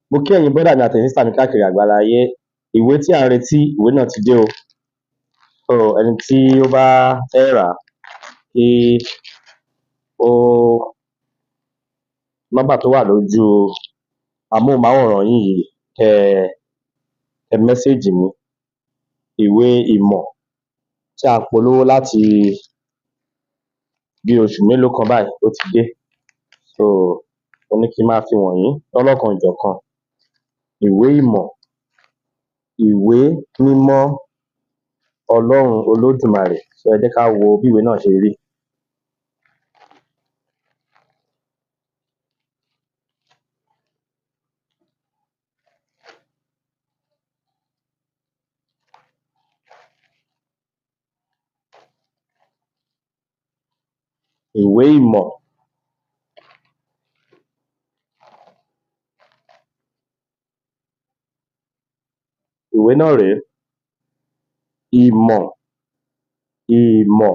Mo kí ẹ̀yin brọ́dà mi àti sísítà mi káàkiri àgbáláyé. Ìwé tí à ń retí, ìwé náà ti dé o. So ẹni tí ó bá fẹ́ rà á, kí ó nọ́mbà tó wà lójú amóhùnmáwòrán yín yìí kẹ mẹ́séèjì mi. Ìwé ìmọ̀ tí a polówó láti bí oṣù mélòó kan báyìí ó ti dé. So mo ní kí n máa fi wọ̀nyí lọ́lọ́kan ìjọ̀kan. Ìwé ìmọ̀, ìwé mímọ́ Ọlọ́run Olódùmarè. So ẹ jẹ́ ká wo bí ìwé náà ṣe rí. Ìwé ìmọ̀. Ìwé náà rèé. Ìmọ̀, ìmọ̀,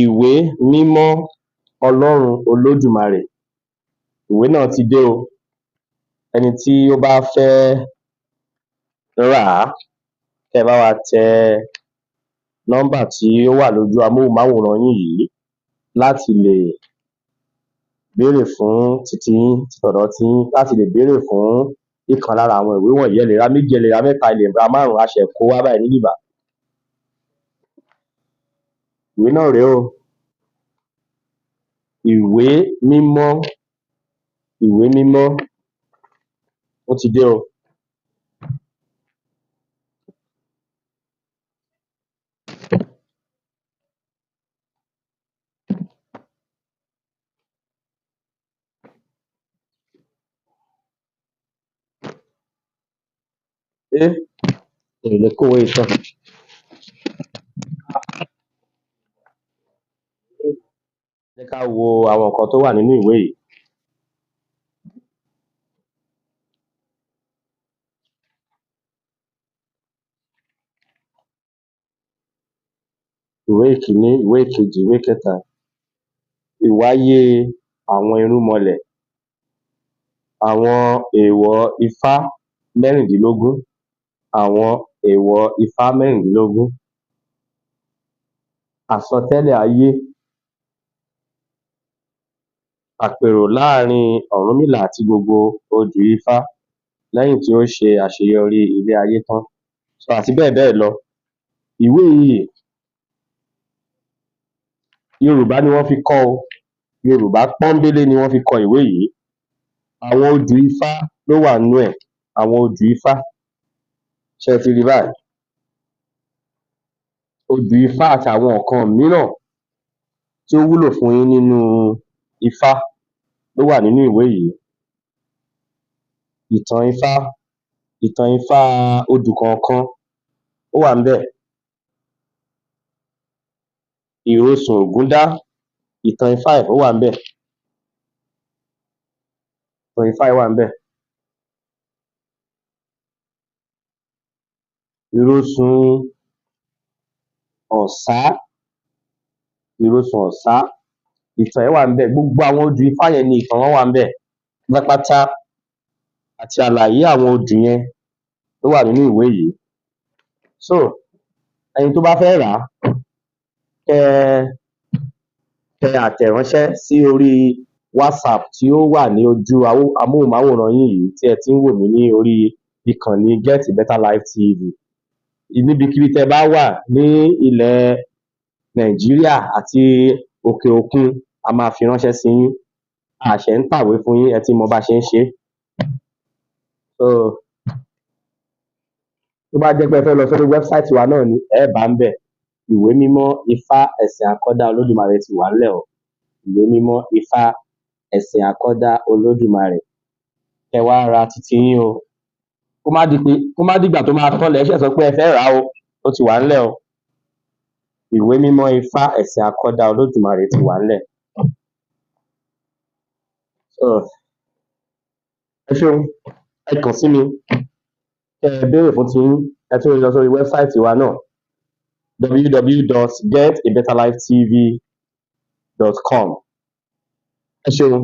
ìwé mímọ́ Ọlọ́run Olódùmarè. Ìwé náà ti dé o. Ẹni tí ó bá fẹ́ rà á, kẹ́ ẹ bá wa tẹ nọ́mbà tí ó wà lójú amóhùnmáwòrán yín yìí láti lè béèrè fún titi yín, ti tọ̀dọ̀ tiyín, láti lè béèrè fún ìkan lára àwọn ìwé wọ̀nyí. Ẹ lè ra méjì, ẹ lè ra mẹ́ta, ẹ lè ra márùn-ún, a ṣẹ̀ kó wá báyìí ní bìbà. Ìwé náà rèé o. Ìwé mímọ́, ìwé mímọ́, ó ti dé o. Mi ò lè kó ìwé yìí tán. Ẹ jẹ́ ká wo àwọn nǹkan tó wà nínú ìwé yìí. Ìwé ìkíní, ìwé ìkejì, ìwé ìkẹta. Ìwáyé àwọn irúnmọlẹ̀. Àwọn èèwọ̀ Ifá mẹ́rìndínlógún. Àwọn èèwọ̀ Ifá mẹ́rìndínlógún. Àsọtẹ́lẹ̀ ayé. Àpèrò láàrin Ọ̀rúnmìlà àti gbogbo odù Ifá lẹ́yìn tí ó ṣe àṣeyọrí ilé ayé tán. So àti bẹ́ẹ̀ bẹ́ẹ̀ lọ. Ìwé yìí Yorùbá ni wọ́n fi kọ o. Yorùbá pọ́nbélé ni wọ́n fi kọ ìwé yìí. Àwọn odù Ifá ló wà nínú ẹ̀. Àwọn odù Ifá. Ṣé ẹ ti rí báyìí? Odù Ifá àti àwọn nǹkan mìíràn tí ó wúlò fún yín nínú Ifá ló wà nínú ìwé yìí. Ìtàn Ifá, ìtàn Ifá odù kọ̀ọ̀kan ó wà ńbẹ̀. Ìrosùn Ògúndá, ìtàn Ifá ẹ̀ ó wà ńbẹ̀. Ìtàn Ifá ẹ̀ wà ńbẹ̀. Ìrosùn Ọ̀sá, ìrosùn Ọ̀sá, ìtàn ẹ̀ wà ńbẹ̀. Gbogbo àwọn odù Ifá yẹn ni ìtàn wọn wà ńbẹ̀ pátápátá, àti àlàyé àwọn odù yẹn ló wà nínú ìwé yìí. So ẹni tó bá fẹ́ rà á, kẹ àtẹ̀ránṣẹ́ sí orí WhatsApp tí ó wà ní ojú amóhùnmáwòrán yín yìí tí ẹ ti ń wò mí ní orí ìkànnì Get Better Life TV. Níbikíbi tẹ́ ẹ bá wà ní ilẹ̀ Nàìjíríà àti òkè òkun, a máa fi ránṣẹ́ sí yín. A ṣẹ̀ ń tàwé fún yín, ẹ ti mọ bá ṣe ń ṣe é. So tó bá jẹ́ pé ẹ fẹ́ lọ sórí wẹ́bsáìtì wa náà ni, ẹ bá ńbẹ̀. Ìwé mímọ́ Ifá ẹ̀sìn àkọ́dá Olódùmarè ti wà ńlẹ̀ o. Ìwé mímọ́ Ifá ẹ̀sìn àkọ́dá Olódùmarè. Kẹ wá ra titi yín o. Kó má dìgbà tó máa tán lẹ̀ ṣẹ̀ sọ pé ẹ fẹ́ rà á o. Ó ti wà ńlẹ̀ o. Ìwé mímọ́ Ifá ẹ̀sìn àkọ́dá Olódùmarè ti wà ńlẹ̀. So ẹ ṣeun, ẹ kàn sí mi, kẹ ẹ béèrè fún tiyín. Ẹ tún lè lọ sórí wẹ́bsáìtì wa náà, www.getabetterlifetv.com. Ẹ ṣeun.